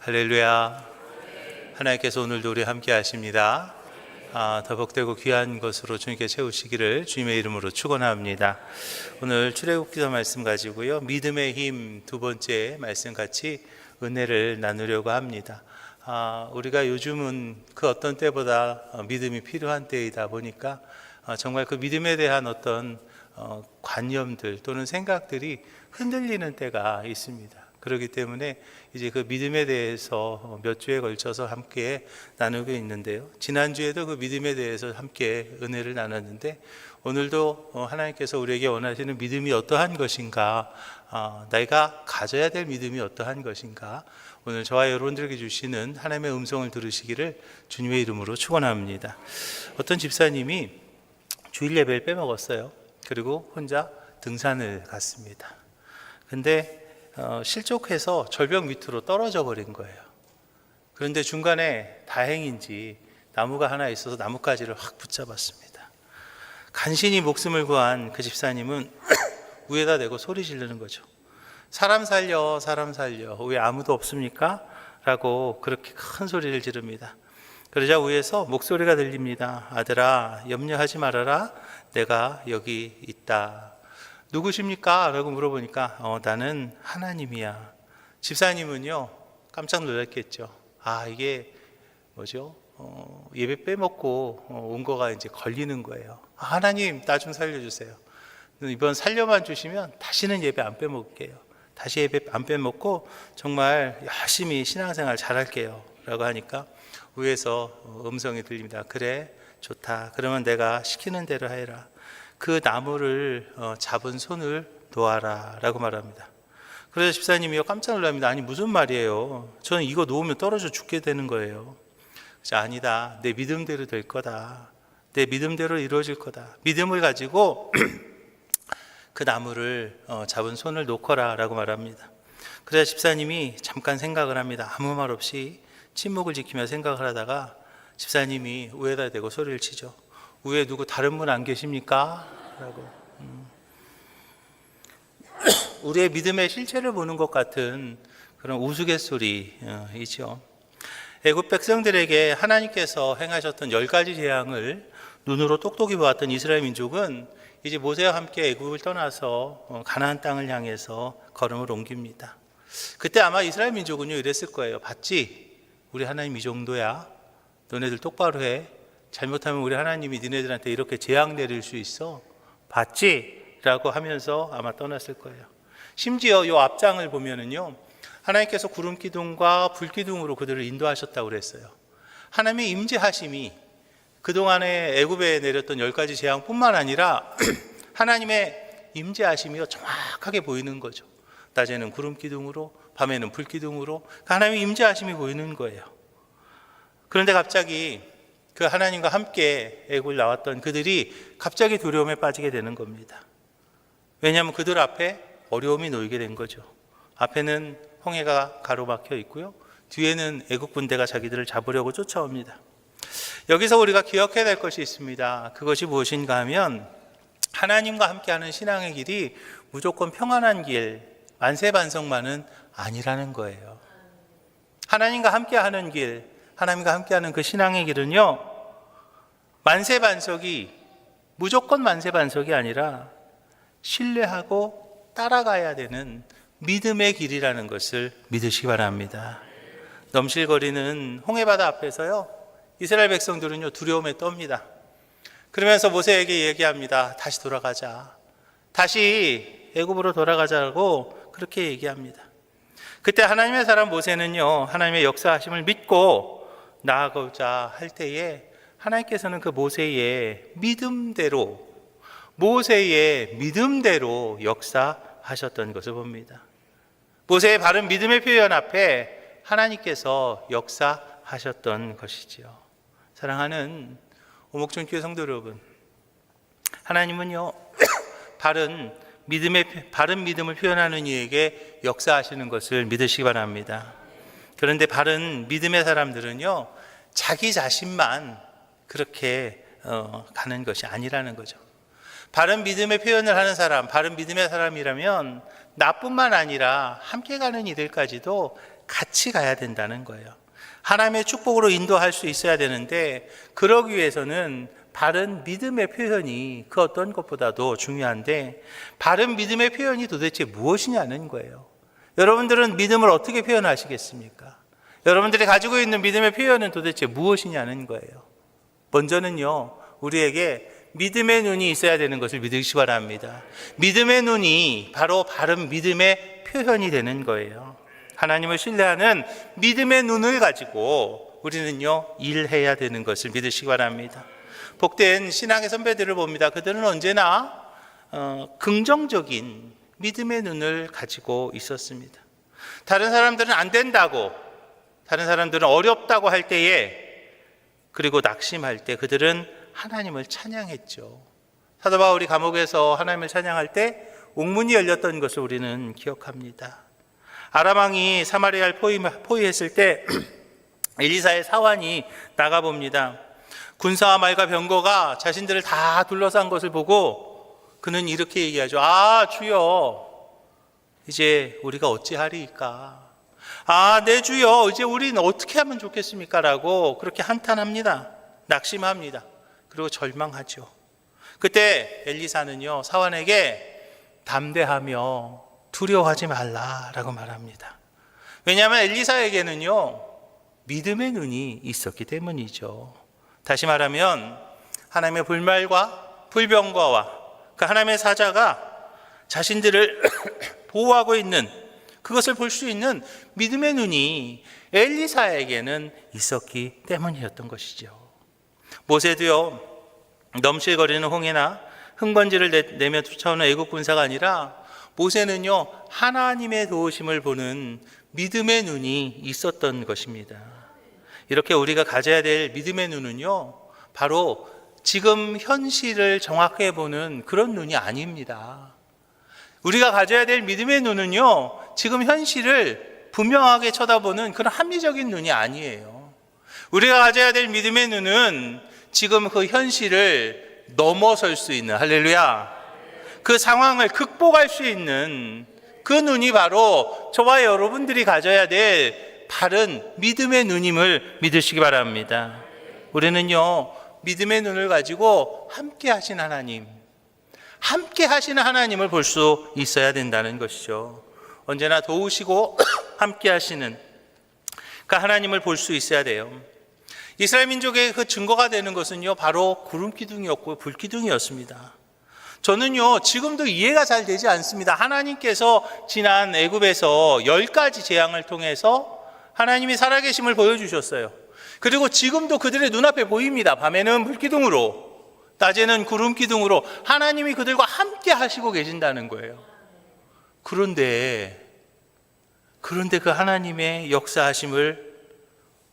할렐루야. 하나님께서 오늘도 우리 함께 하십니다. 더 복되고 귀한 것으로 주님께 채우시기를 주님의 이름으로 축원합니다. 오늘 출애굽기서 말씀 가지고요, 믿음의 힘 두 번째 말씀 같이 은혜를 나누려고 합니다. 우리가 요즘은 그 어떤 때보다 믿음이 필요한 때이다 보니까 정말 그 믿음에 대한 어떤 관념들 또는 생각들이 흔들리는 때가 있습니다. 그렇기 때문에 이제 그 믿음에 대해서 몇 주에 걸쳐서 함께 나누고 있는데요, 지난주에도 그 믿음에 대해서 함께 은혜를 나눴는데, 오늘도 하나님께서 우리에게 원하시는 믿음이 어떠한 것인가, 내가 가져야 될 믿음이 어떠한 것인가, 오늘 저와 여러분들에게 주시는 하나님의 음성을 들으시기를 주님의 이름으로 축원합니다. 어떤 집사님이 주일 예배를 빼먹었어요. 그리고 혼자 등산을 갔습니다. 근데 실족해서 절벽 밑으로 떨어져 버린 거예요. 그런데 중간에 다행인지 나무가 하나 있어서 나뭇가지를 확 붙잡았습니다. 간신히 목숨을 구한 그 집사님은 위에다 대고 소리 지르는 거죠. 사람 살려, 사람 살려, 왜 아무도 없습니까? 라고 그렇게 큰 소리를 지릅니다. 그러자 위에서 목소리가 들립니다. 아들아, 염려하지 말아라, 내가 여기 있다. 누구십니까? 라고 물어보니까 나는 하나님이야. 집사님은요 깜짝 놀랐겠죠. 이게 뭐죠? 예배 빼먹고 온 거가 이제 걸리는 거예요. 하나님, 나 좀 살려주세요. 이번 살려만 주시면 다시는 예배 안 빼먹을게요. 다시 예배 안 빼먹고 정말 열심히 신앙생활 잘할게요. 라고 하니까 위에서 음성이 들립니다. 그래, 좋다. 그러면 내가 시키는 대로 해라. 그 나무를 잡은 손을 놓아라 라고 말합니다. 그래서 집사님이 깜짝 놀랍니다. 아니, 무슨 말이에요? 저는 이거 놓으면 떨어져 죽게 되는 거예요. 그래서 아니다, 내 믿음대로 될 거다, 내 믿음대로 이루어질 거다. 믿음을 가지고 그 나무를 잡은 손을 놓거라 라고 말합니다. 그래서 집사님이 잠깐 생각을 합니다. 아무 말 없이 침묵을 지키며 생각을 하다가 집사님이 위에다 대고 소리를 치죠. 위에 누구 다른 분 안 계십니까? 라고. 우리의 믿음의 실체를 보는 것 같은 그런 우스갯소리이죠. 애굽 백성들에게 하나님께서 행하셨던 10가지 재앙을 눈으로 똑똑히 보았던 이스라엘 민족은 이제 모세와 함께 애굽을 떠나서 가나안 땅을 향해서 걸음을 옮깁니다. 그때 아마 이스라엘 민족은요 이랬을 거예요. 봤지? 우리 하나님 이 정도야. 너네들 똑바로 해. 잘못하면 우리 하나님이 니네들한테 이렇게 재앙 내릴 수 있어. 봤지? 라고 하면서 아마 떠났을 거예요. 심지어 이 앞장을 보면은요, 하나님께서 구름 기둥과 불 기둥으로 그들을 인도하셨다고 그랬어요. 하나님의 임재하심이 그동안에 애굽에 내렸던 10가지 재앙뿐만 아니라 하나님의 임재하심이 정확하게 보이는 거죠. 낮에는 구름 기둥으로, 밤에는 불 기둥으로 하나님의 임재하심이 보이는 거예요. 그런데 갑자기 그 하나님과 함께 애굽을 나왔던 그들이 갑자기 두려움에 빠지게 되는 겁니다. 왜냐하면 그들 앞에 어려움이 놓이게 된 거죠. 앞에는 홍해가 가로막혀 있고요, 뒤에는 애국 군대가 자기들을 잡으려고 쫓아옵니다. 여기서 우리가 기억해야 될 것이 있습니다. 그것이 무엇인가 하면, 하나님과 함께하는 신앙의 길이 무조건 평안한 길, 만세반성만은 아니라는 거예요. 하나님과 함께하는 길, 하나님과 함께하는 그 신앙의 길은요, 만세반석이 무조건 만세반석이 아니라 신뢰하고 따라가야 되는 믿음의 길이라는 것을 믿으시기 바랍니다. 넘실거리는 홍해바다 앞에서요, 이스라엘 백성들은요 두려움에 떱니다. 그러면서 모세에게 얘기합니다. 다시 돌아가자, 다시 애굽으로 돌아가자고 그렇게 얘기합니다. 그때 하나님의 사람 모세는요 하나님의 역사하심을 믿고 나아가고자 할 때에 하나님께서는 그 모세의 믿음대로 역사하셨던 것을 봅니다. 모세의 바른 믿음의 표현 앞에 하나님께서 역사하셨던 것이지요. 사랑하는 오목천교회 성도 여러분, 하나님은요 바른 믿음을 표현하는 이에게 역사하시는 것을 믿으시기 바랍니다. 그런데 바른 믿음의 사람들은요 자기 자신만 그렇게 가는 것이 아니라는 거죠. 바른 믿음의 표현을 하는 사람, 바른 믿음의 사람이라면 나뿐만 아니라 함께 가는 이들까지도 같이 가야 된다는 거예요. 하나님의 축복으로 인도할 수 있어야 되는데 그러기 위해서는 바른 믿음의 표현이 그 어떤 것보다도 중요한데 바른 믿음의 표현이 도대체 무엇이냐는 거예요. 여러분들은 믿음을 어떻게 표현하시겠습니까? 여러분들이 가지고 있는 믿음의 표현은 도대체 무엇이냐는 거예요. 먼저는요, 우리에게 믿음의 눈이 있어야 되는 것을 믿으시기 바랍니다. 믿음의 눈이 바로 바른 믿음의 표현이 되는 거예요. 하나님을 신뢰하는 믿음의 눈을 가지고 우리는요, 일해야 되는 것을 믿으시기 바랍니다. 복된 신앙의 선배들을 봅니다. 그들은 언제나 긍정적인 믿음의 눈을 가지고 있었습니다. 다른 사람들은 안 된다고, 다른 사람들은 어렵다고 할 때에, 그리고 낙심할 때 그들은 하나님을 찬양했죠. 사도 바울이 감옥에서 하나님을 찬양할 때 옥문이 열렸던 것을 우리는 기억합니다. 아람 왕이 사마리아를 포위했을 때 엘리사의 사환이 나가봅니다. 군사와 말과 병거가 자신들을 다 둘러싼 것을 보고 그는 이렇게 얘기하죠. 아, 주여, 이제 우리가 어찌하리이까? 아, 내 주여, 이제 우리는 어떻게 하면 좋겠습니까? 라고 그렇게 한탄합니다. 낙심합니다. 그리고 절망하죠. 그때 엘리사는요, 사환에게 담대하며 두려워하지 말라라고 말합니다. 왜냐하면 엘리사에게는요, 믿음의 눈이 있었기 때문이죠. 다시 말하면 하나님의 불말과 불병거와 그 하나님의 사자가 자신들을 보호하고 있는 그것을 볼 수 있는 믿음의 눈이 엘리사에게는 있었기 때문이었던 것이죠. 모세도요, 넘실거리는 홍해나 흙먼지를 내며 쫓아오는 애국 군사가 아니라 모세는요, 하나님의 도우심을 보는 믿음의 눈이 있었던 것입니다. 이렇게 우리가 가져야 될 믿음의 눈은요, 바로 지금 현실을 정확하게 보는 그런 눈이 아닙니다. 우리가 가져야 될 믿음의 눈은요, 지금 현실을 분명하게 쳐다보는 그런 합리적인 눈이 아니에요. 우리가 가져야 될 믿음의 눈은 지금 그 현실을 넘어설 수 있는, 할렐루야, 그 상황을 극복할 수 있는 그 눈이 바로 저와 여러분들이 가져야 될 바른 믿음의 눈임을 믿으시기 바랍니다. 우리는요, 믿음의 눈을 가지고 함께 하신 하나님, 함께 하시는 하나님을 볼 수 있어야 된다는 것이죠. 언제나 도우시고 함께 하시는 그 하나님을 볼 수 있어야 돼요. 이스라엘 민족의 그 증거가 되는 것은요, 바로 구름 기둥이었고 불 기둥이었습니다. 저는요, 지금도 이해가 잘 되지 않습니다. 하나님께서 지난 애굽에서 10가지 재앙을 통해서 하나님이 살아계심을 보여주셨어요. 그리고 지금도 그들의 눈앞에 보입니다. 밤에는 불기둥으로, 낮에는 구름기둥으로 하나님이 그들과 함께 하시고 계신다는 거예요. 그런데 그 하나님의 역사하심을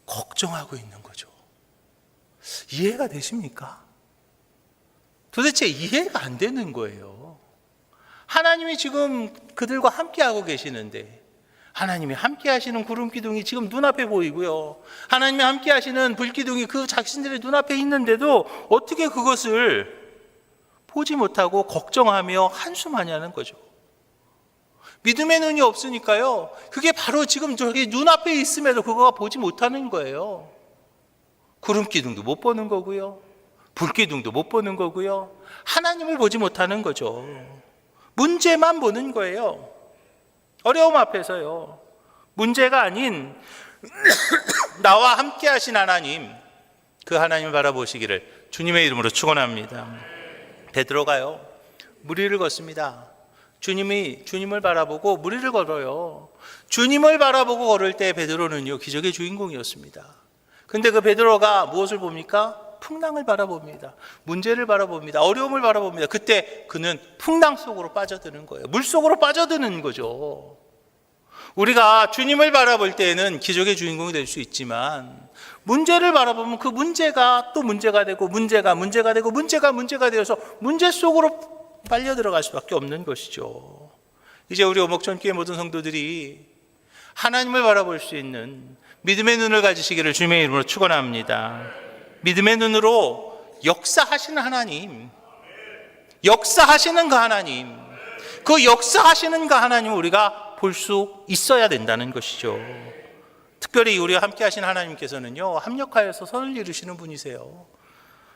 걱정하고 있는 거죠. 이해가 되십니까? 도대체 이해가 안 되는 거예요. 하나님이 지금 그들과 함께 하고 계시는데, 하나님이 함께 하시는 구름기둥이 지금 눈앞에 보이고요, 하나님이 함께 하시는 불기둥이 그 자신들의 눈앞에 있는데도 어떻게 그것을 보지 못하고 걱정하며 한숨하냐는 거죠. 믿음의 눈이 없으니까요, 그게 바로 지금 저기 눈앞에 있음에도 그거가 보지 못하는 거예요. 구름기둥도 못 보는 거고요, 불기둥도 못 보는 거고요, 하나님을 보지 못하는 거죠. 문제만 보는 거예요. 어려움 앞에서요, 문제가 아닌 나와 함께 하신 하나님, 그 하나님을 바라보시기를 주님의 이름으로 축원합니다. 베드로가요, 무리를 걷습니다. 주님을 바라보고 무리를 걸어요. 주님을 바라보고 걸을 때 베드로는요, 기적의 주인공이었습니다. 근데 그 베드로가 무엇을 봅니까? 풍랑을 바라봅니다. 문제를 바라봅니다. 어려움을 바라봅니다. 그때 그는 풍랑 속으로 빠져드는 거예요. 물 속으로 빠져드는 거죠. 우리가 주님을 바라볼 때에는 기적의 주인공이 될 수 있지만, 문제를 바라보면 그 문제가 또 문제가 되고, 문제가 되고, 문제가 되어서 문제 속으로 빨려 들어갈 수밖에 없는 것이죠. 이제 우리 오목전교회 모든 성도들이 하나님을 바라볼 수 있는 믿음의 눈을 가지시기를 주님의 이름으로 축원합니다. 믿음의 눈으로 역사하시는 하나님, 역사하시는 그 하나님, 그 역사하시는 그 하나님을 우리가 볼 수 있어야 된다는 것이죠. 특별히 우리와 함께 하신 하나님께서는요, 합력하여서 선을 이루시는 분이세요.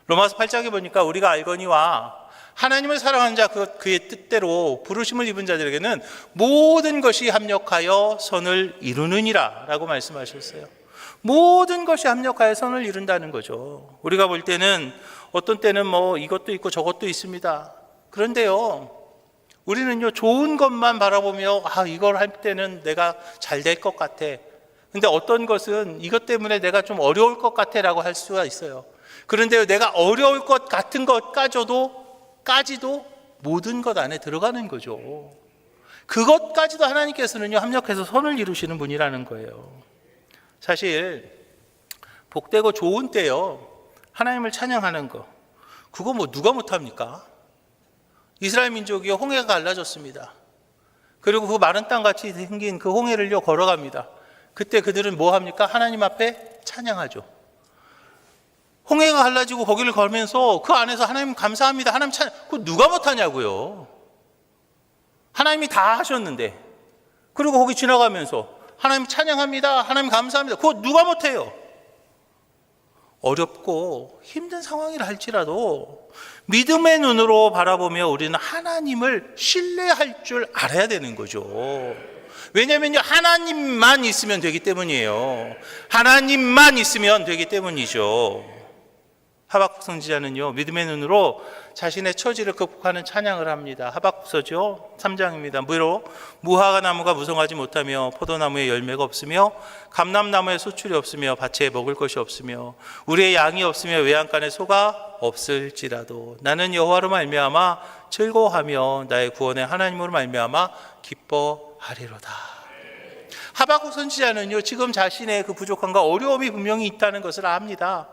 로마서 8장에 보니까 우리가 알거니와 하나님을 사랑하는 자 그의 뜻대로 부르심을 입은 자들에게는 모든 것이 합력하여 선을 이루느니라 라고 말씀하셨어요. 모든 것이 합력하여 선을 이룬다는 거죠. 우리가 볼 때는 어떤 때는 뭐 이것도 있고 저것도 있습니다. 그런데요, 우리는요 좋은 것만 바라보며 이걸 할 때는 내가 잘 될 것 같아. 근데 어떤 것은 이것 때문에 내가 좀 어려울 것 같아 라고 할 수가 있어요. 그런데 내가 어려울 것 같은 것까지도 모든 것 안에 들어가는 거죠. 그것까지도 하나님께서는요 합력해서 선을 이루시는 분이라는 거예요. 사실 복되고 좋은 때요 하나님을 찬양하는 거, 그거 뭐 누가 못합니까? 이스라엘 민족이요 홍해가 갈라졌습니다. 그리고 그 마른 땅같이 생긴 그 홍해를요 걸어갑니다. 그때 그들은 뭐 합니까? 하나님 앞에 찬양하죠. 홍해가 갈라지고 거기를 걸면서 그 안에서 하나님 감사합니다, 하나님 찬양, 그거 누가 못하냐고요. 하나님이 다 하셨는데, 그리고 거기 지나가면서 하나님 찬양합니다, 하나님 감사합니다, 그거 누가 못해요. 어렵고 힘든 상황이라 할지라도 믿음의 눈으로 바라보며 우리는 하나님을 신뢰할 줄 알아야 되는 거죠. 왜냐하면요 하나님만 있으면 되기 때문이에요. 하나님만 있으면 되기 때문이죠. 하박국 선지자는요 믿음의 눈으로 자신의 처지를 극복하는 찬양을 합니다. 하박국서죠 3장입니다. 무화과 나무가 무성하지 못하며 포도나무에 열매가 없으며 감람나무에 수출이 없으며 밭에 먹을 것이 없으며 우리의 양이 없으며 외양간에 소가 없을지라도 나는 여호와로 말미암아 즐거워하며 나의 구원의 하나님으로 말미암아 기뻐하리로다. 하박국 선지자는요 지금 자신의 그 부족함과 어려움이 분명히 있다는 것을 압니다.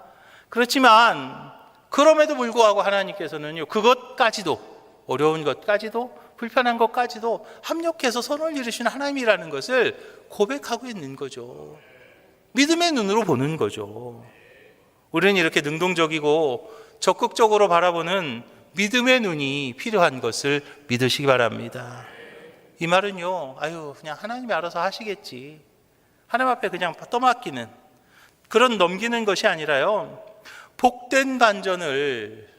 그렇지만 그럼에도 불구하고 하나님께서는요 그것까지도, 어려운 것까지도, 불편한 것까지도 합력해서 선을 이루시는 하나님이라는 것을 고백하고 있는 거죠. 믿음의 눈으로 보는 거죠. 우리는 이렇게 능동적이고 적극적으로 바라보는 믿음의 눈이 필요한 것을 믿으시기 바랍니다. 이 말은요 그냥 하나님이 알아서 하시겠지, 하나님 앞에 그냥 떠맡기는 그런 넘기는 것이 아니라요 복된 반전을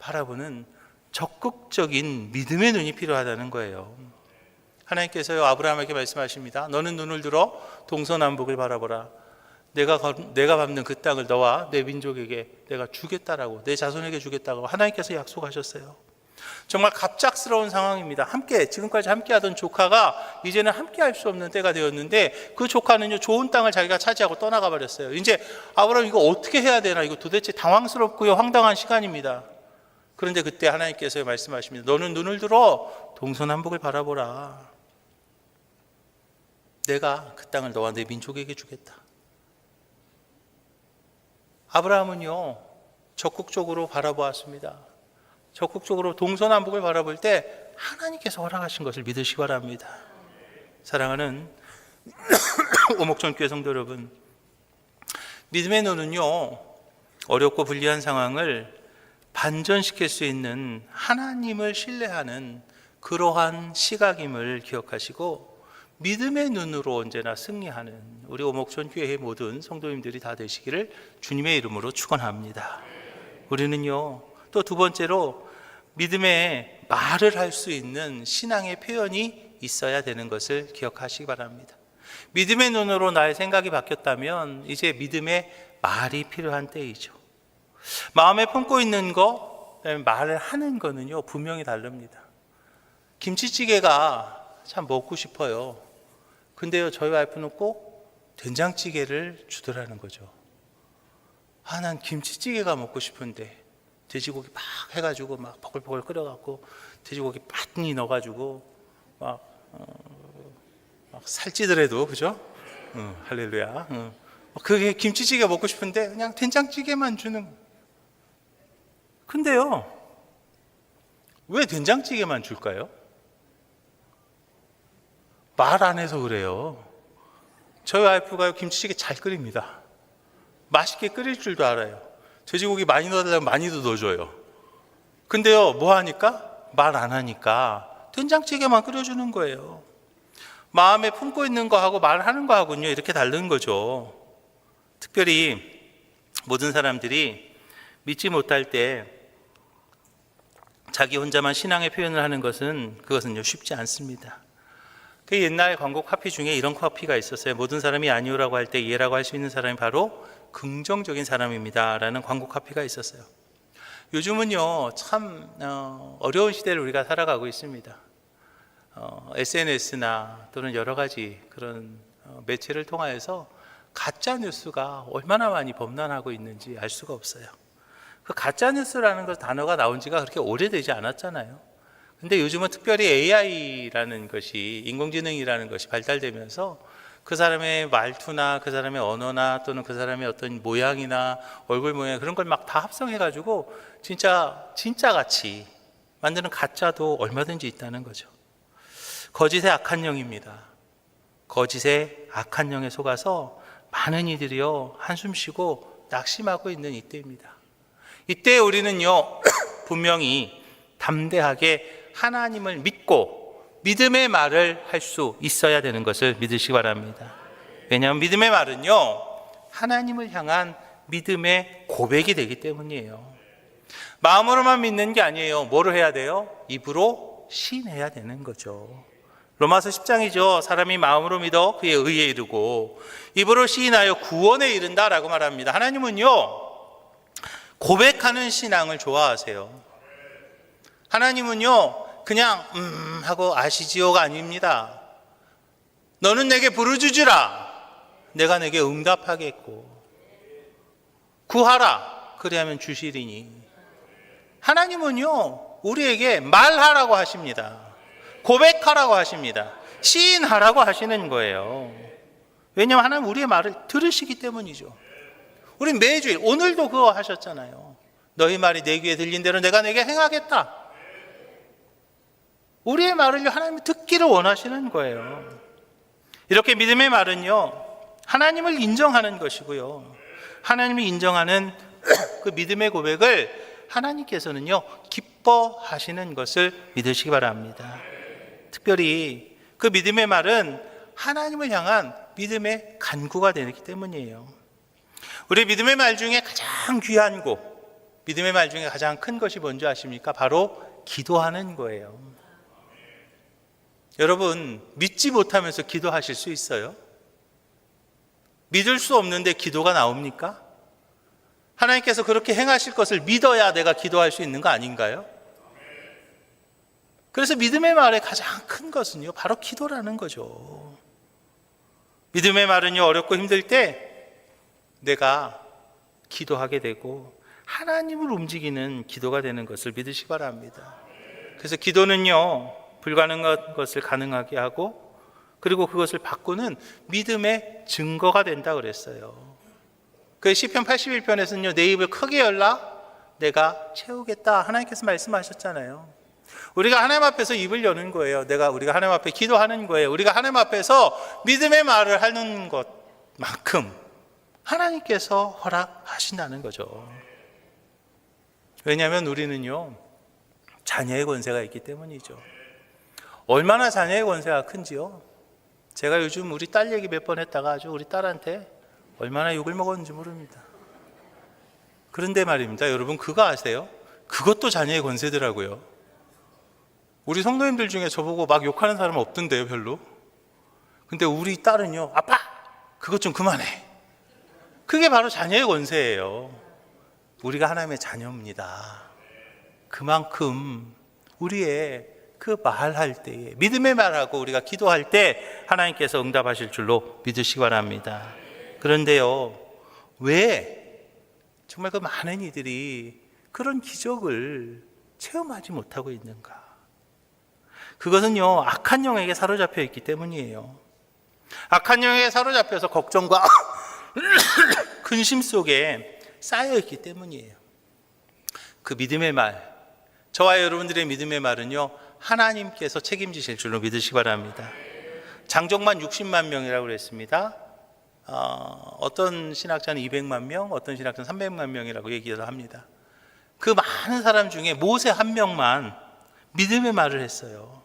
바라보는 적극적인 믿음의 눈이 필요하다는 거예요. 하나님께서요 아브라함에게 말씀하십니다. 너는 눈을 들어 동서남북을 바라보라. 내가 밟는 그 땅을 너와 내 민족에게 내가 주겠다라고, 내 자손에게 주겠다고 하나님께서 약속하셨어요. 정말 갑작스러운 상황입니다. 지금까지 함께하던 조카가 이제는 함께할 수 없는 때가 되었는데 그 조카는요 좋은 땅을 자기가 차지하고 떠나가 버렸어요. 이제 아브라함 이거 어떻게 해야 되나, 이거 도대체 당황스럽고요 황당한 시간입니다. 그런데 그때 하나님께서 말씀하십니다. 너는 눈을 들어 동서남북을 바라보라. 내가 그 땅을 너와 내 민족에게 주겠다. 아브라함은요 적극적으로 바라보았습니다. 적극적으로 동서남북을 바라볼 때 하나님께서 허락하신 것을 믿으시기 바랍니다. 사랑하는 오목전교회 성도 여러분, 믿음의 눈은요 어렵고 불리한 상황을 반전시킬 수 있는 하나님을 신뢰하는 그러한 시각임을 기억하시고 믿음의 눈으로 언제나 승리하는 우리 오목전교회의 모든 성도님들이 다 되시기를 주님의 이름으로 축원합니다. 우리는요 또 두 번째로 믿음의 말을 할 수 있는 신앙의 표현이 있어야 되는 것을 기억하시기 바랍니다. 믿음의 눈으로 나의 생각이 바뀌었다면 이제 믿음의 말이 필요한 때이죠. 마음에 품고 있는 거, 말을 하는 거는요 분명히 다릅니다. 김치찌개가 참 먹고 싶어요. 근데요 저희 와이프는 꼭 된장찌개를 주더라는 거죠. 난 김치찌개가 먹고 싶은데 돼지고기 막 해가지고 막 버글버글 끓여갖고 돼지고기 많이 넣어가지고 막 살찌더라도 그죠? 할렐루야. 그게 김치찌개 먹고 싶은데 그냥 된장찌개만 주는. 근데요 왜 된장찌개만 줄까요? 말 안 해서 그래요. 저희 와이프가요 김치찌개 잘 끓입니다. 맛있게 끓일 줄도 알아요. 돼지고기 많이 넣어달라면 많이도 넣어줘요. 근데요 뭐 하니까? 말 안 하니까 된장찌개만 끓여주는 거예요. 마음에 품고 있는 거하고 말하는 거하고는요, 이렇게 다른 거죠. 특별히 모든 사람들이 믿지 못할 때 자기 혼자만 신앙의 표현을 하는 그것은요, 쉽지 않습니다. 그 옛날 광고 카피 중에 이런 카피가 있었어요. 모든 사람이 아니오라고 할 때 예라고 할 수 있는 사람이 바로 긍정적인 사람입니다 라는 광고 카피가 있었어요. 요즘은요, 참 어려운 시대를 우리가 살아가고 있습니다. SNS나 또는 여러 가지 그런 매체를 통하여서 가짜 뉴스가 얼마나 많이 범람하고 있는지 알 수가 없어요. 그 가짜 뉴스라는 단어가 나온 지가 그렇게 오래되지 않았잖아요. 근데 요즘은 특별히 AI라는 것이, 인공지능이라는 것이 발달되면서 그 사람의 말투나 그 사람의 언어나 또는 그 사람의 어떤 모양이나 얼굴 모양, 그런 걸 막 다 합성해가지고 진짜 같이 만드는 가짜도 얼마든지 있다는 거죠. 거짓의 악한 영입니다. 거짓의 악한 영에 속아서 많은 이들이요, 한숨 쉬고 낙심하고 있는 이때입니다. 이때 우리는요, 분명히 담대하게 하나님을 믿고 믿음의 말을 할 수 있어야 되는 것을 믿으시기 바랍니다. 왜냐하면 믿음의 말은요, 하나님을 향한 믿음의 고백이 되기 때문이에요. 마음으로만 믿는 게 아니에요. 뭐로 해야 돼요? 입으로 시인해야 되는 거죠. 로마서 10장이죠. 사람이 마음으로 믿어 그의 의에 이르고 입으로 시인하여 구원에 이른다라고 말합니다. 하나님은요, 고백하는 신앙을 좋아하세요. 하나님은요, 그냥 하고 아시지요가 아닙니다. 너는 내게 부르짖으라, 내가 내게 응답하겠고, 구하라, 그리하면 주시리니. 하나님은요, 우리에게 말하라고 하십니다. 고백하라고 하십니다. 시인하라고 하시는 거예요. 왜냐하면 하나님 우리의 말을 들으시기 때문이죠. 우리 매주일, 오늘도 그거 하셨잖아요. 너희 말이 내 귀에 들린 대로 내가 내게 행하겠다. 우리의 말을 하나님이 듣기를 원하시는 거예요. 이렇게 믿음의 말은요, 하나님을 인정하는 것이고요, 하나님이 인정하는 그 믿음의 고백을 하나님께서는요, 기뻐하시는 것을 믿으시기 바랍니다. 특별히 그 믿음의 말은 하나님을 향한 믿음의 간구가 되기 때문이에요. 우리 믿음의 말 중에 가장 귀한 거, 믿음의 말 중에 가장 큰 것이 뭔지 아십니까? 바로 기도하는 거예요. 여러분, 믿지 못하면서 기도하실 수 있어요? 믿을 수 없는데 기도가 나옵니까? 하나님께서 그렇게 행하실 것을 믿어야 내가 기도할 수 있는 거 아닌가요? 그래서 믿음의 말의 가장 큰 것은요, 바로 기도라는 거죠. 믿음의 말은요, 어렵고 힘들 때 내가 기도하게 되고 하나님을 움직이는 기도가 되는 것을 믿으시기 바랍니다. 그래서 기도는요, 불가능한 것을 가능하게 하고, 그리고 그것을 바꾸는 믿음의 증거가 된다 그랬어요. 그 시편 81편에서는요, 내 입을 크게 열라 내가 채우겠다 하나님께서 말씀하셨잖아요. 우리가 하나님 앞에서 입을 여는 거예요. 우리가 하나님 앞에 기도하는 거예요. 우리가 하나님 앞에서 믿음의 말을 하는 것만큼 하나님께서 허락하신다는 거죠. 왜냐하면 우리는요, 자녀의 권세가 있기 때문이죠. 얼마나 자녀의 권세가 큰지요. 제가 요즘 우리 딸 얘기 몇 번 했다가 아주 우리 딸한테 얼마나 욕을 먹었는지 모릅니다. 그런데 말입니다, 여러분, 그거 아세요? 그것도 자녀의 권세더라고요. 우리 성도님들 중에 저보고 막 욕하는 사람은 없던데요, 별로. 근데 우리 딸은요, 아빠 그것 좀 그만해. 그게 바로 자녀의 권세예요. 우리가 하나님의 자녀입니다. 그만큼 우리의 그 말할 때에, 믿음의 말하고 우리가 기도할 때 하나님께서 응답하실 줄로 믿으시기 바랍니다. 그런데요, 왜 정말 그 많은 이들이 그런 기적을 체험하지 못하고 있는가? 그것은요, 악한 영에게 사로잡혀 있기 때문이에요. 악한 영에게 사로잡혀서 걱정과 근심 속에 쌓여 있기 때문이에요. 그 믿음의 말, 저와 여러분들의 믿음의 말은요, 하나님께서 책임지실 줄로 믿으시기 바랍니다. 장족만 60만 명이라고 그랬습니다. 어떤 신학자는 200만 명, 어떤 신학자는 300만 명이라고 얘기를 합니다. 그 많은 사람 중에 모세 한 명만 믿음의 말을 했어요.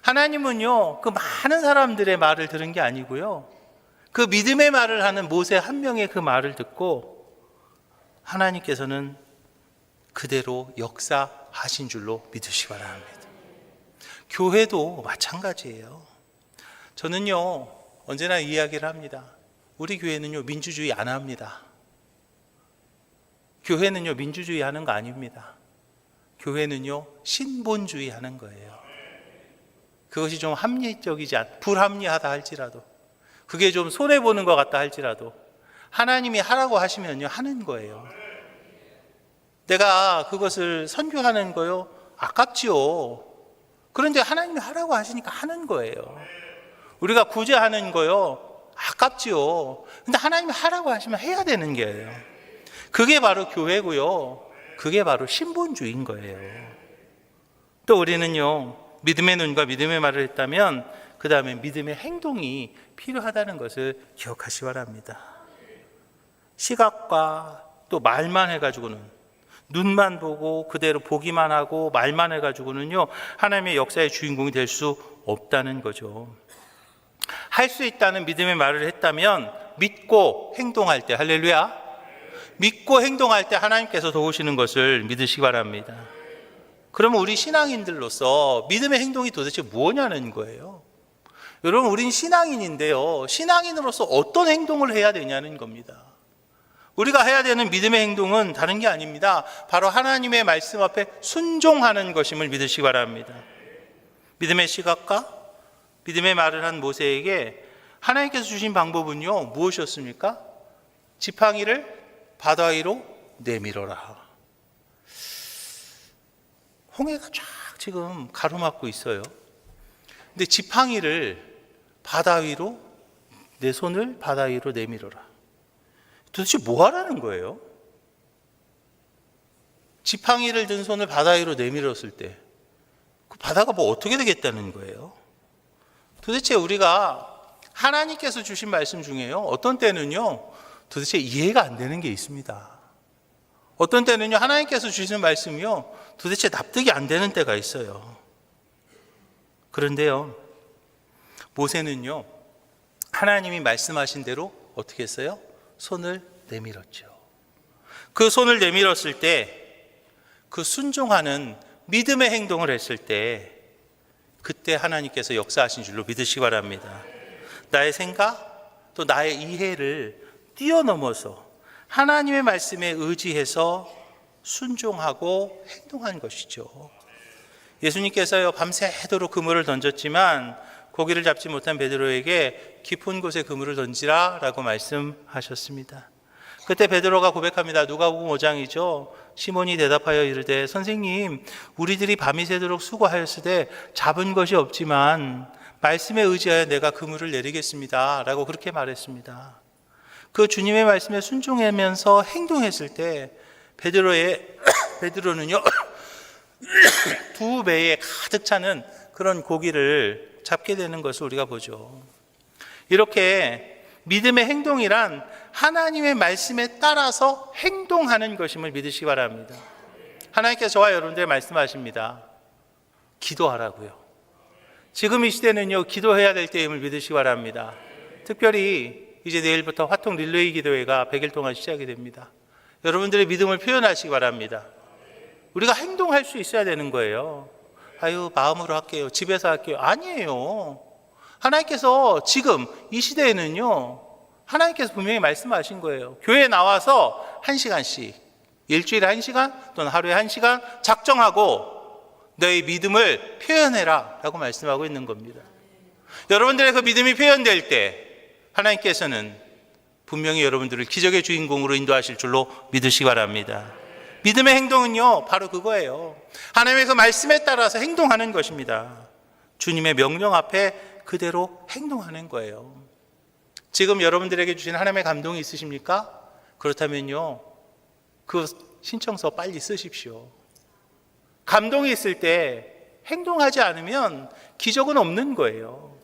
하나님은요, 그 많은 사람들의 말을 들은 게 아니고요, 그 믿음의 말을 하는 모세 한 명의 그 말을 듣고 하나님께서는 그대로 역사하신 줄로 믿으시기 바랍니다. 교회도 마찬가지예요. 저는요, 언제나 이야기를 합니다. 우리 교회는요, 민주주의 안 합니다. 교회는요, 민주주의 하는 거 아닙니다. 교회는요, 신본주의 하는 거예요. 그것이 좀 합리적이지 불합리하다 할지라도, 그게 좀 손해보는 것 같다 할지라도 하나님이 하라고 하시면요, 하는 거예요. 내가 그것을 선교하는 거요, 아깝지요. 그런데 하나님이 하라고 하시니까 하는 거예요. 우리가 구제하는 거요, 아깝지요. 근데 하나님이 하라고 하시면 해야 되는 거예요. 그게 바로 교회고요, 그게 바로 신본주의인 거예요. 또 우리는요, 믿음의 눈과 믿음의 말을 했다면 그 다음에 믿음의 행동이 필요하다는 것을 기억하시기 바랍니다. 시각과 또 말만 해가지고는, 눈만 보고 그대로 보기만 하고 말만 해가지고는요, 하나님의 역사의 주인공이 될 수 없다는 거죠. 할 수 있다는 믿음의 말을 했다면 믿고 행동할 때, 할렐루야, 믿고 행동할 때 하나님께서 도우시는 것을 믿으시기 바랍니다. 그러면 우리 신앙인들로서 믿음의 행동이 도대체 뭐냐는 거예요. 여러분, 우린 신앙인인데요, 신앙인으로서 어떤 행동을 해야 되냐는 겁니다. 우리가 해야 되는 믿음의 행동은 다른 게 아닙니다. 바로 하나님의 말씀 앞에 순종하는 것임을 믿으시기 바랍니다. 믿음의 시각과 믿음의 말을 한 모세에게 하나님께서 주신 방법은요, 무엇이었습니까? 지팡이를 바다 위로 내밀어라. 홍해가 쫙 지금 가로막고 있어요. 근데 지팡이를 바다 위로, 내 손을 바다 위로 내밀어라. 도대체 뭐 하라는 거예요? 지팡이를 든 손을 바다 위로 내밀었을 때 그 바다가 뭐 어떻게 되겠다는 거예요? 도대체 우리가 하나님께서 주신 말씀 중에요, 어떤 때는요, 도대체 이해가 안 되는 게 있습니다. 어떤 때는요, 하나님께서 주시는 말씀이요, 도대체 납득이 안 되는 때가 있어요. 그런데요, 모세는요, 하나님이 말씀하신 대로 어떻게 했어요? 손을 내밀었죠. 그 손을 내밀었을 때, 그 순종하는 믿음의 행동을 했을 때, 그때 하나님께서 역사하신 줄로 믿으시기 바랍니다. 나의 생각, 또 나의 이해를 뛰어넘어서 하나님의 말씀에 의지해서 순종하고 행동한 것이죠. 예수님께서요, 밤새도록 그물을 던졌지만 고기를 잡지 못한 베드로에게 깊은 곳에 그물을 던지라 라고 말씀하셨습니다. 그때 베드로가 고백합니다. 누가복음 5장이죠. 시몬이 대답하여 이르되, 선생님, 우리들이 밤이 새도록 수고하였으되 잡은 것이 없지만 말씀에 의지하여 내가 그물을 내리겠습니다 라고 그렇게 말했습니다. 그 주님의 말씀에 순종하면서 행동했을 때 베드로는요, 두 배에 가득 차는 그런 고기를 잡게 되는 것을 우리가 보죠. 이렇게 믿음의 행동이란 하나님의 말씀에 따라서 행동하는 것임을 믿으시기 바랍니다. 하나님께서 저와 여러분들 말씀하십니다. 기도하라고요. 지금 이 시대는요, 기도해야 될 때임을 믿으시기 바랍니다. 특별히 이제 내일부터 화통 릴레이 기도회가 100일 동안 시작이 됩니다. 여러분들의 믿음을 표현하시기 바랍니다. 우리가 행동할 수 있어야 되는 거예요. 아유, 마음으로 할게요, 집에서 할게요. 아니에요. 하나님께서 지금 이 시대에는요, 하나님께서 분명히 말씀하신 거예요. 교회에 나와서 1시간씩, 일주일에 1시간 또는 하루에 1시간 작정하고 너의 믿음을 표현해라 라고 말씀하고 있는 겁니다. 여러분들의 그 믿음이 표현될 때 하나님께서는 분명히 여러분들을 기적의 주인공으로 인도하실 줄로 믿으시기 바랍니다. 믿음의 행동은요, 바로 그거예요. 하나님의 그 말씀에 따라서 행동하는 것입니다. 주님의 명령 앞에 그대로 행동하는 거예요. 지금 여러분들에게 주신 하나님의 감동이 있으십니까? 그렇다면요, 그 신청서 빨리 쓰십시오. 감동이 있을 때 행동하지 않으면 기적은 없는 거예요.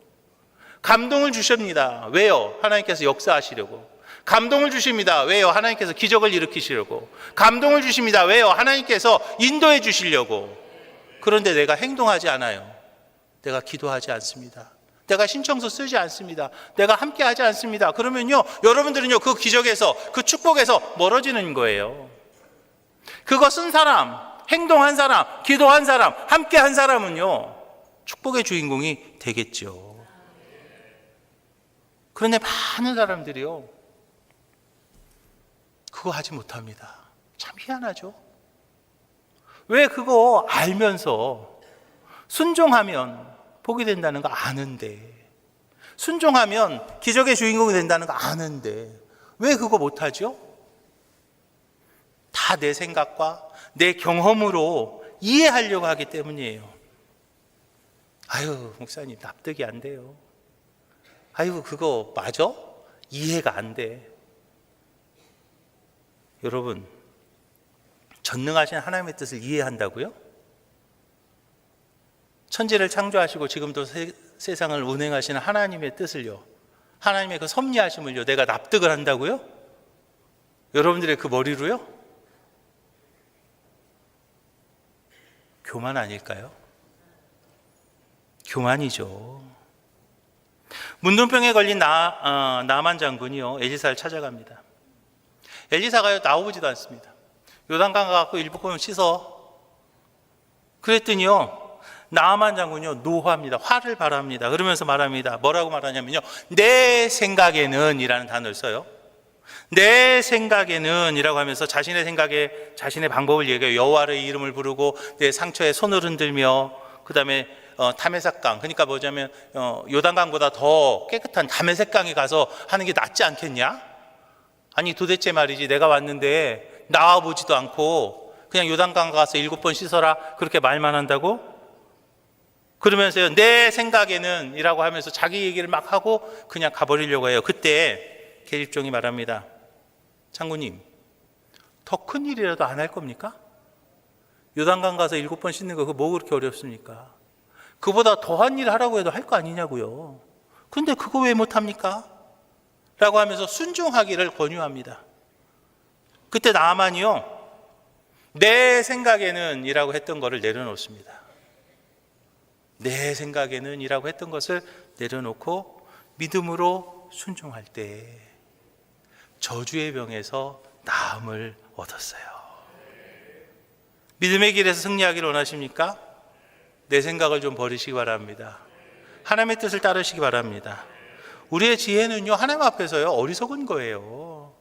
감동을 주십니다. 왜요? 하나님께서 역사하시려고. 감동을 주십니다. 왜요? 하나님께서 기적을 일으키시려고. 감동을 주십니다. 왜요? 하나님께서 인도해 주시려고. 그런데 내가 행동하지 않아요. 내가 기도하지 않습니다. 내가 신청서 쓰지 않습니다. 내가 함께하지 않습니다. 그러면요, 여러분들은요, 그 기적에서, 그 축복에서 멀어지는 거예요. 그거 쓴 사람, 행동한 사람, 기도한 사람, 함께한 사람은요, 축복의 주인공이 되겠죠. 그런데 많은 사람들이요, 그거 하지 못합니다. 참 희한하죠. 왜 그거 알면서 순종하면 복이 된다는 거 아는데, 순종하면 기적의 주인공이 된다는 거 아는데 왜 그거 못하죠? 다 내 생각과 내 경험으로 이해하려고 하기 때문이에요. 아유, 목사님 납득이 안 돼요. 아유, 그거 맞아? 이해가 안 돼. 여러분, 전능하신 하나님의 뜻을 이해한다고요? 천지를 창조하시고 지금도 세상을 운행하시는 하나님의 뜻을요, 하나님의 그 섭리하심을요, 내가 납득을 한다고요? 여러분들의 그 머리로요? 교만 아닐까요? 교만이죠. 문둥병에 걸린 나만 장군이요, 엘리사를 찾아갑니다. 엘리사가요, 나오지도 않습니다. 요단강 가서 일곱 번 씻어. 그랬더니요, 나만 장군이요, 노화합니다. 화를 발합니다. 그러면서 말합니다. 뭐라고 말하냐면요, 내 생각에는 이라는 단어를 써요. 내 생각에는 이라고 하면서 자신의 생각에 자신의 방법을 얘기해요. 여호와의 이름을 부르고 내 상처에 손을 흔들며, 그 다음에 다메섹강, 그러니까 뭐냐면 요단강보다 더 깨끗한 다메섹강에 가서 하는 게 낫지 않겠냐? 아니 도대체 말이지, 내가 왔는데 나와보지도 않고 그냥 요단강 가서 7번 씻어라, 그렇게 말만 한다고? 그러면서요, 내 생각에는 이라고 하면서 자기 얘기를 막 하고 그냥 가버리려고 해요. 그때 계집종이 말합니다. 장군님, 더 큰 일이라도 안 할 겁니까? 요단강 가서 7번 씻는 거, 그거 뭐 그렇게 어렵습니까? 그보다 더한 일 하라고 해도 할 거 아니냐고요. 근데 그거 왜 못합니까? 라고 하면서 순종하기를 권유합니다. 그때 나아만이요, 내 생각에는 이라고 했던 것을 내려놓습니다. 내 생각에는 이라고 했던 것을 내려놓고 믿음으로 순종할 때 저주의 병에서 나음을 얻었어요. 믿음의 길에서 승리하기를 원하십니까? 내 생각을 좀 버리시기 바랍니다. 하나님의 뜻을 따르시기 바랍니다. 우리의 지혜는요, 하나님 앞에서요, 어리석은 거예요.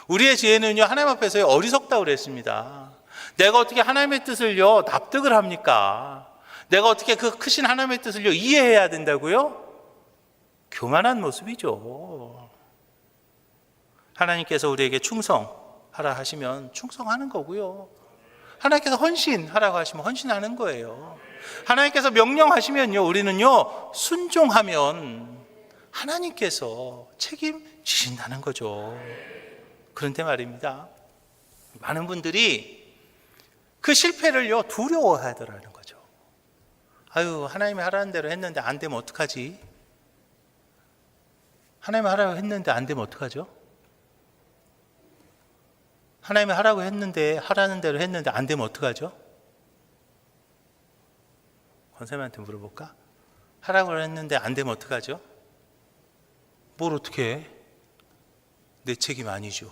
우리의 지혜는요, 하나님 앞에서요, 어리석다고 그랬습니다. 내가 어떻게 하나님의 뜻을요, 납득을 합니까? 내가 어떻게 그 크신 하나님의 뜻을요, 이해해야 된다고요? 교만한 모습이죠. 하나님께서 우리에게 충성하라 하시면 충성하는 거고요. 하나님께서 헌신하라고 하시면 헌신하는 거예요. 하나님께서 명령하시면요, 우리는요, 순종하면 하나님께서 책임지신다는 거죠. 그런데 말입니다, 많은 분들이 그 실패를요, 두려워하더라는 거죠. 아유, 하나님이 하라는 대로 했는데 안 되면 어떡하지? 하나님이 하라고 했는데 안 되면 어떡하죠? 하나님이 하라고 했는데, 하라는 대로 했는데 안 되면 어떡하죠? 권사님한테 물어볼까? 하라고 했는데 안 되면 어떡하죠? 뭘 어떻게 해? 내 책임 아니죠.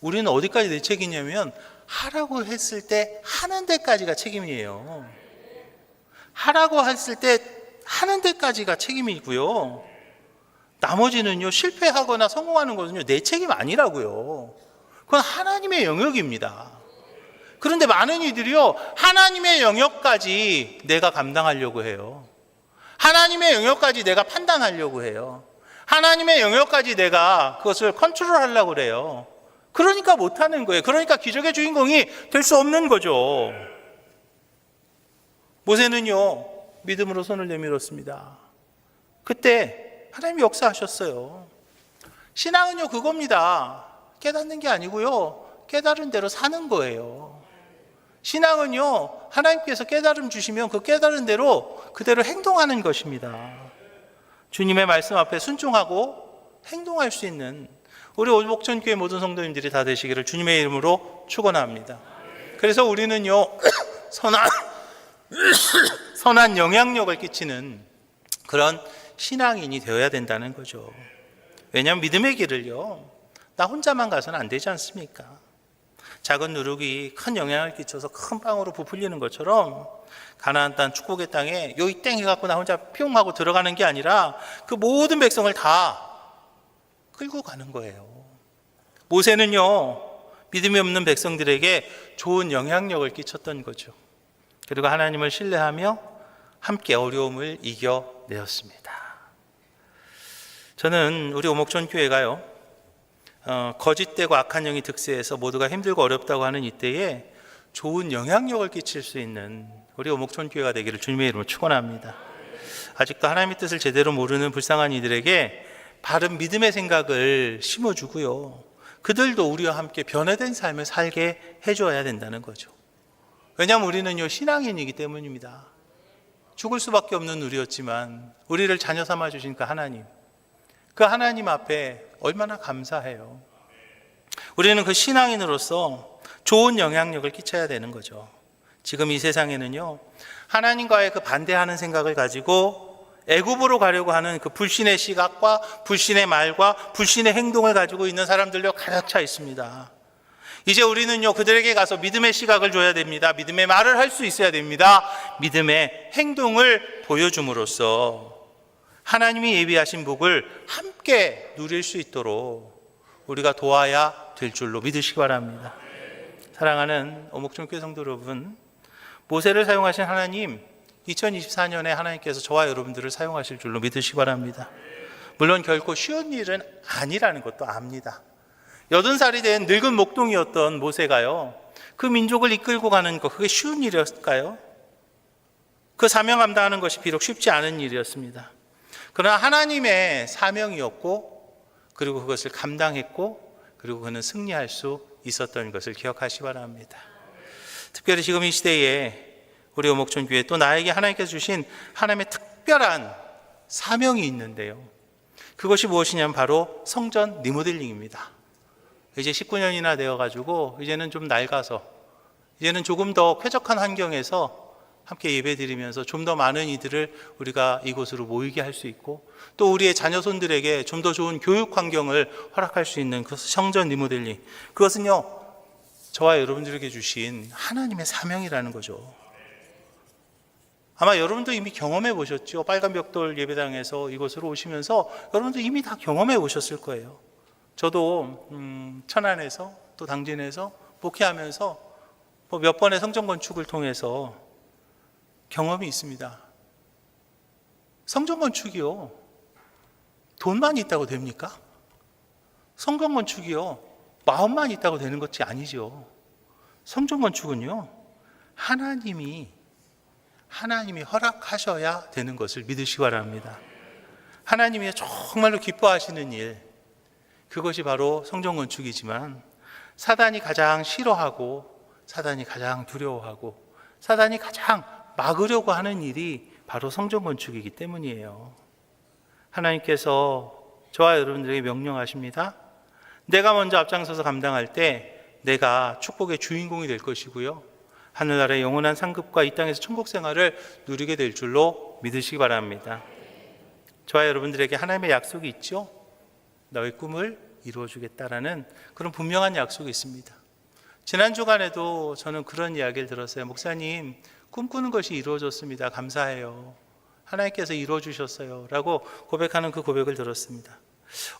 우리는 어디까지 내 책임이냐면, 하라고 했을 때 하는 데까지가 책임이에요. 하라고 했을 때 하는 데까지가 책임이고요. 나머지는요, 실패하거나 성공하는 것은요, 내 책임 아니라고요. 그건 하나님의 영역입니다. 그런데 많은 이들이요, 하나님의 영역까지 내가 감당하려고 해요. 하나님의 영역까지 내가 판단하려고 해요. 하나님의 영역까지 내가 그것을 컨트롤하려고 그래요. 그러니까 못하는 거예요. 그러니까 기적의 주인공이 될 수 없는 거죠. 모세는요, 믿음으로 손을 내밀었습니다. 그때 하나님이 역사하셨어요. 신앙은요, 그겁니다. 깨닫는 게 아니고요, 깨달은 대로 사는 거예요. 신앙은요, 하나님께서 깨달음 주시면 그 깨달은 대로 그대로 행동하는 것입니다. 주님의 말씀 앞에 순종하고 행동할 수 있는 우리 오복천교회 모든 성도님들이 다 되시기를 주님의 이름으로 축원합니다. 그래서 우리는요, 선한 선한 영향력을 끼치는 그런 신앙인이 되어야 된다는 거죠. 왜냐하면 믿음의 길을요, 나 혼자만 가서는 안 되지 않습니까? 작은 누룩이 큰 영향을 끼쳐서 큰 빵으로 부풀리는 것처럼 가나안 땅 축복의 땅에 여기 땡 해갖고 나 혼자 뿅 하고 들어가는 게 아니라 그 모든 백성을 다 끌고 가는 거예요. 모세는요, 믿음이 없는 백성들에게 좋은 영향력을 끼쳤던 거죠. 그리고 하나님을 신뢰하며 함께 어려움을 이겨내었습니다. 저는 우리 오목촌 교회가요, 거짓되고 악한 영이 득세해서 모두가 힘들고 어렵다고 하는 이때에 좋은 영향력을 끼칠 수 있는 우리 오목촌 교회가 되기를 주님의 이름으로 축원합니다. 아직도 하나님의 뜻을 제대로 모르는 불쌍한 이들에게 바른 믿음의 생각을 심어주고요, 그들도 우리와 함께 변화된 삶을 살게 해줘야 된다는 거죠. 왜냐하면 우리는요, 신앙인이기 때문입니다. 죽을 수밖에 없는 우리였지만 우리를 자녀 삼아 주신 그 하나님, 그 하나님 앞에 얼마나 감사해요. 우리는 그 신앙인으로서 좋은 영향력을 끼쳐야 되는 거죠. 지금 이 세상에는요, 하나님과의 그 반대하는 생각을 가지고 애굽으로 가려고 하는 그 불신의 시각과 불신의 말과 불신의 행동을 가지고 있는 사람들로 가득 차 있습니다. 이제 우리는요, 그들에게 가서 믿음의 시각을 줘야 됩니다. 믿음의 말을 할 수 있어야 됩니다. 믿음의 행동을 보여줌으로써 하나님이 예비하신 복을 함께 누릴 수 있도록 우리가 도와야 될 줄로 믿으시기 바랍니다. 사랑하는 오목촌 교회 성도 여러분, 모세를 사용하신 하나님, 2024년에 하나님께서 저와 여러분들을 사용하실 줄로 믿으시기 바랍니다. 물론 결코 쉬운 일은 아니라는 것도 압니다. 80살이 된 늙은 목동이었던 모세가요, 그 민족을 이끌고 가는 것, 그게 쉬운 일이었을까요? 그 사명 감당하는 것이 비록 쉽지 않은 일이었습니다. 그러나 하나님의 사명이었고, 그리고 그것을 감당했고, 그리고 그는 승리할 수 있었던 것을 기억하시기 바랍니다. 특별히 지금 이 시대에 우리 오목촌 교회, 또 나에게 하나님께서 주신 하나님의 특별한 사명이 있는데요, 그것이 무엇이냐면 바로 성전 리모델링입니다. 이제 19년이나 되어가지고 이제는 좀 낡아서, 이제는 조금 더 쾌적한 환경에서 함께 예배드리면서 좀 더 많은 이들을 우리가 이곳으로 모이게 할 수 있고, 또 우리의 자녀손들에게 좀 더 좋은 교육 환경을 허락할 수 있는 그 성전 리모델링, 그것은요, 저와 여러분들에게 주신 하나님의 사명이라는 거죠. 아마 여러분도 이미 경험해 보셨죠. 빨간 벽돌 예배당에서 이곳으로 오시면서 여러분도 이미 다 경험해 보셨을 거예요. 저도 천안에서 또 당진에서 목회하면서 몇 번의 성전 건축을 통해서 경험이 있습니다. 성전 건축이요, 돈만 있다고 됩니까? 성전 건축이요, 마음만 있다고 되는 것이 아니죠. 성전 건축은요, 하나님이 허락하셔야 되는 것을 믿으시기 바랍니다. 하나님이 정말로 기뻐하시는 일, 그것이 바로 성전 건축이지만, 사단이 가장 싫어하고, 사단이 가장 두려워하고, 사단이 가장 막으려고 하는 일이 바로 성전 건축이기 때문이에요. 하나님께서 저와 여러분들에게 명령하십니다. 내가 먼저 앞장서서 감당할 때 내가 축복의 주인공이 될 것이고요, 하늘나라의 영원한 상급과 이 땅에서 천국 생활을 누리게 될 줄로 믿으시기 바랍니다. 저와 여러분들에게 하나님의 약속이 있죠. 너의 꿈을 이루어주겠다라는 그런 분명한 약속이 있습니다. 지난 주간에도 저는 그런 이야기를 들었어요. 목사님, 꿈꾸는 것이 이루어졌습니다. 감사해요. 하나님께서 이루어주셨어요 라고 고백하는 그 고백을 들었습니다.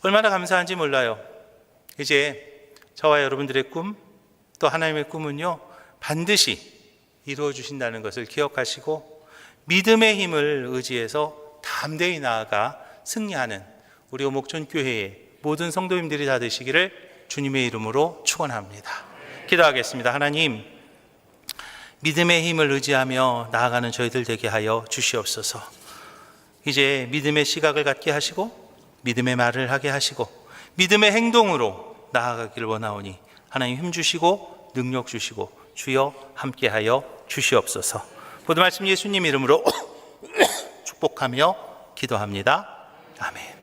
얼마나 감사한지 몰라요. 이제 저와 여러분들의 꿈, 또 하나님의 꿈은요, 반드시 이루어 주신다는 것을 기억하시고 믿음의 힘을 의지해서 담대히 나아가 승리하는 우리 오목촌 교회의 모든 성도님들이 다 되시기를 주님의 이름으로 축원합니다. 기도하겠습니다. 하나님, 믿음의 힘을 의지하며 나아가는 저희들 되게 하여 주시옵소서. 이제 믿음의 시각을 갖게 하시고, 믿음의 말을 하게 하시고, 믿음의 행동으로 나아가기를 원하오니 하나님 힘 주시고 능력 주시고 주여 함께하여 주시옵소서. 모든 말씀 예수님 이름으로 축복하며 기도합니다. 아멘.